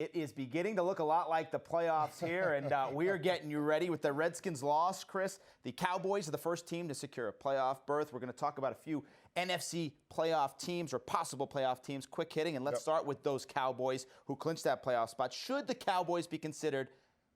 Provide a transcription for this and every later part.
It is beginning to look a lot like the playoffs here, and we are getting you ready with the Redskins loss, Chris. The Cowboys are the first team to secure a playoff berth. We're going to talk about a few NFC playoff teams or possible playoff teams, quick hitting, and let's start with those Cowboys who clinched that playoff spot. Should the Cowboys be considered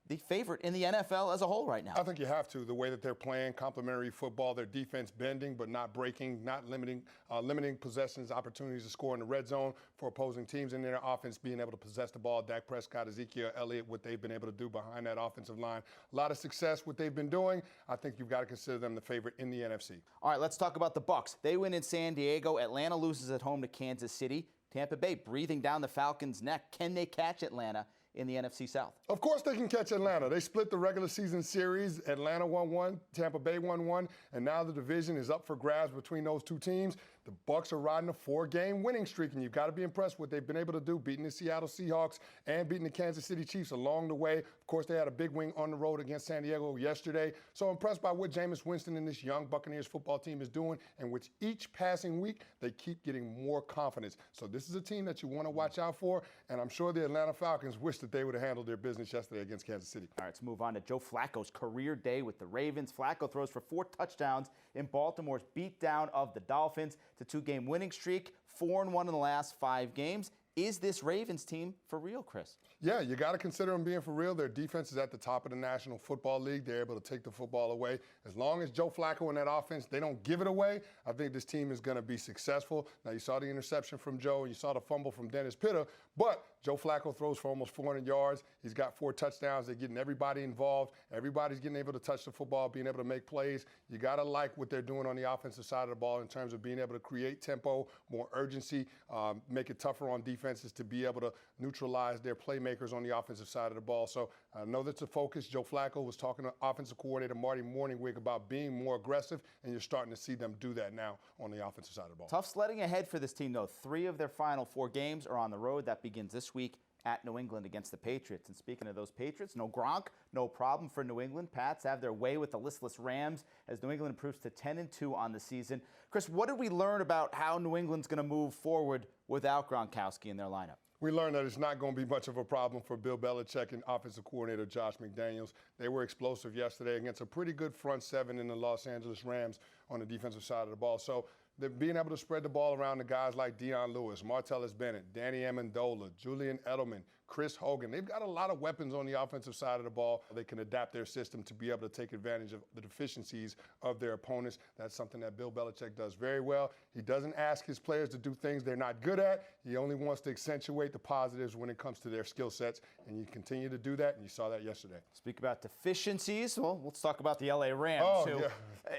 the favorite in the NFL as a whole right now? I think you have to. The way that they're playing complementary football, their defense bending but not breaking, not limiting possessions, opportunities to score in the red zone for opposing teams, and their offense being able to possess the ball. Dak Prescott, Ezekiel Elliott, what they've been able to do behind that offensive line. A lot of success, what they've been doing. I think you've got to consider them the favorite in the NFC. All right, let's talk about the Bucs. They win in San Diego. Atlanta loses at home to Kansas City. Tampa Bay breathing down the Falcons' neck. Can they catch Atlanta in the NFC South? Of course they can catch Atlanta. They split the regular season series. Atlanta won one, Tampa Bay won one, and now the division is up for grabs between those two teams. The Bucs are riding a 4-game winning streak, and you've got to be impressed with what they've been able to do, beating the Seattle Seahawks and beating the Kansas City Chiefs along the way. Of course, they had a big win on the road against San Diego yesterday. So impressed by what Jameis Winston and this young Buccaneers football team is doing, and with each passing week, they keep getting more confidence. So this is a team that you want to watch out for, and I'm sure the Atlanta Falcons wish that they would have handled their business yesterday against Kansas City. All right, let's move on to Joe Flacco's career day with the Ravens. Flacco throws for 4 touchdowns in Baltimore's beatdown of the Dolphins. It's a 2-game winning streak, 4-1 in the last 5 games. Is this Ravens team for real, Chris? Yeah, you got to consider them being for real. Their defense is at the top of the National Football League. They're able to take the football away. As long as Joe Flacco and that offense, they don't give it away, I think this team is going to be successful. Now, you saw the interception from Joe, and you saw the fumble from Dennis Pitta, but Joe Flacco throws for almost 400 yards. He's got 4 touchdowns. They're getting everybody involved. Everybody's getting able to touch the football, being able to make plays. You got to like what they're doing on the offensive side of the ball in terms of being able to create tempo, more urgency, make it tougher on defenses to be able to neutralize their playmakers on the offensive side of the ball. So I know that's a focus. Joe Flacco was talking to offensive coordinator Marty Morningwig about being more aggressive, and you're starting to see them do that now on the offensive side of the ball. Tough sledding ahead for this team, though. 3 of their final 4 games are on the road. That begins this week at New England against the Patriots. And speaking of those Patriots, no Gronk, no problem for New England. Pats have their way with the listless Rams as New England improves to 10-2 on the season. Chris, what did we learn about how New England's going to move forward without Gronkowski in their lineup? We learned that it's not going to be much of a problem for Bill Belichick and offensive coordinator Josh McDaniels. They were explosive yesterday against a pretty good front 7 in the Los Angeles Rams on the defensive side of the ball. So they're being able to spread the ball around to guys like Deion Lewis, Martellus Bennett, Danny Amendola, Julian Edelman, Chris Hogan. They've got a lot of weapons on the offensive side of the ball. They can adapt their system to be able to take advantage of the deficiencies of their opponents. That's something that Bill Belichick does very well. He doesn't ask his players to do things they're not good at. He only wants to accentuate the positives when it comes to their skill sets, and you continue to do that, and you saw that yesterday. Speak about deficiencies. Well, let's talk about the L.A. Rams. Yeah.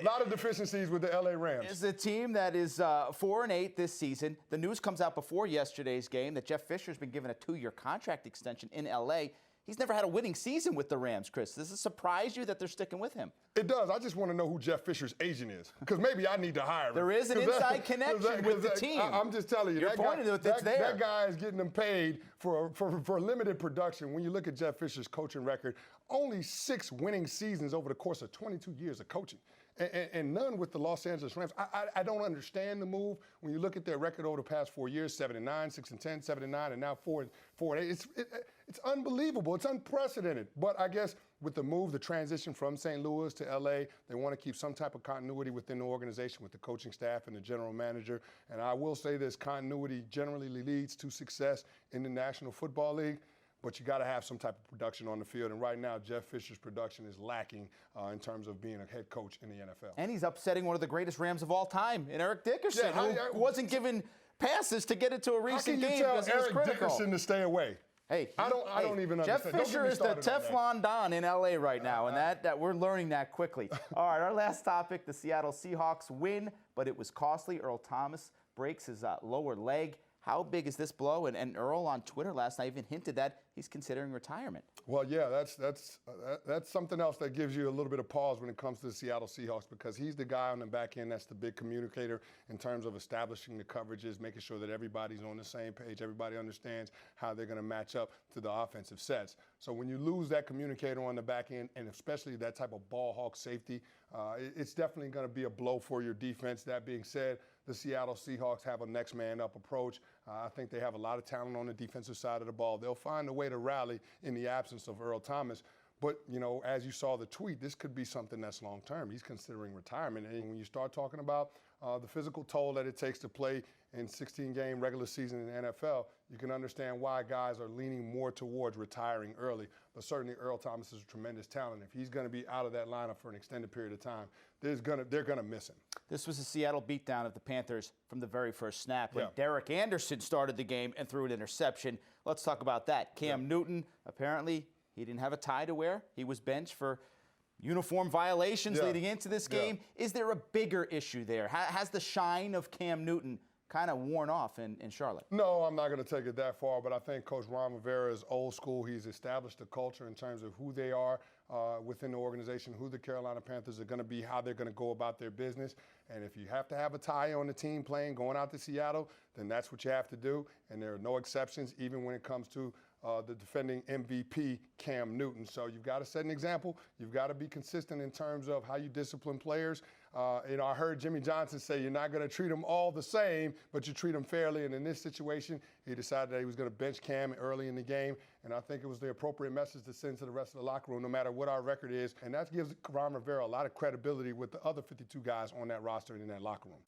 A lot of deficiencies with the L.A. Rams. It's a team that is 4-8 this season. The news comes out before yesterday's game that Jeff Fisher's been given a 2-year contract extension in L.A. He's never had a winning season with the Rams, Chris. Does it surprise you that they're sticking with him? It does. I just want to know who Jeff Fisher's agent is, because maybe I need to hire him. There is an inside connection with the team. I'm just telling you. You're pointing to it, that's there. That guy is getting them paid for limited production. When you look at Jeff Fisher's coaching record, only 6 winning seasons over the course of 22 years of coaching, and none with the Los Angeles Rams. I don't understand the move. When you look at their record over the past 4 years, 7-9, 6-10, 7-9, and now 4-8. It's unbelievable. It's unprecedented. But I guess with the move, the transition from St. Louis to L.A., they want to keep some type of continuity within the organization with the coaching staff and the general manager. And I will say this, continuity generally leads to success in the National Football League. But you got to have some type of production on the field. And right now, Jeff Fisher's production is lacking in terms of being a head coach in the NFL. And he's upsetting one of the greatest Rams of all time, in Eric Dickerson, who wasn't given passes to get into a recent game because he was critical. Eric Dickerson to stay away? Hey, I don't even Jeff understand. Fisher is the Teflon Don in L.A. right now, and that we're learning that quickly. All right, our last topic, the Seattle Seahawks win, but it was costly. Earl Thomas breaks his lower leg. How big is this blow? And Earl on Twitter last night even hinted that he's considering retirement. Well, yeah, that's something else that gives you a little bit of pause when it comes to the Seattle Seahawks, because he's the guy on the back end that's the big communicator in terms of establishing the coverages, making sure that everybody's on the same page, everybody understands how they're going to match up to the offensive sets. So when you lose that communicator on the back end, and especially that type of ball hawk safety, it's definitely going to be a blow for your defense. That being said, the Seattle Seahawks have a next man up approach. I think they have a lot of talent on the defensive side of the ball. They'll find a way to rally in the absence of Earl Thomas. But, you know, as you saw the tweet, this could be something that's long-term. He's considering retirement. And when you start talking about the physical toll that it takes to play in 16-game regular season in the NFL, you can understand why guys are leaning more towards retiring early. But certainly Earl Thomas is a tremendous talent. If he's going to be out of that lineup for an extended period of time, they're going to miss him. This was a Seattle beatdown of the Panthers from the very first snap when Yeah. Derek Anderson started the game and threw an interception. Let's talk about that. Cam Newton, apparently he didn't have a tie to wear. He was benched for uniform violations leading into this game. Is there a bigger issue there? Has the shine of Cam Newton kind of worn off in Charlotte? No, I'm not going to take it that far, but I think Coach Ron Rivera is old school. He's established a culture in terms of who they are within the organization, who the Carolina Panthers are going to be, how they're going to go about their business. And if you have to have a tie on the team playing, going out to Seattle, then that's what you have to do. And there are no exceptions, even when it comes to the defending MVP, Cam Newton. So you've got to set an example. You've got to be consistent in terms of how you discipline players. I heard Jimmy Johnson say you're not going to treat them all the same, but you treat them fairly. And in this situation, he decided that he was going to bench Cam early in the game. And I think it was the appropriate message to send to the rest of the locker room, no matter what our record is. And that gives Ron Rivera a lot of credibility with the other 52 guys on that roster and in that locker room.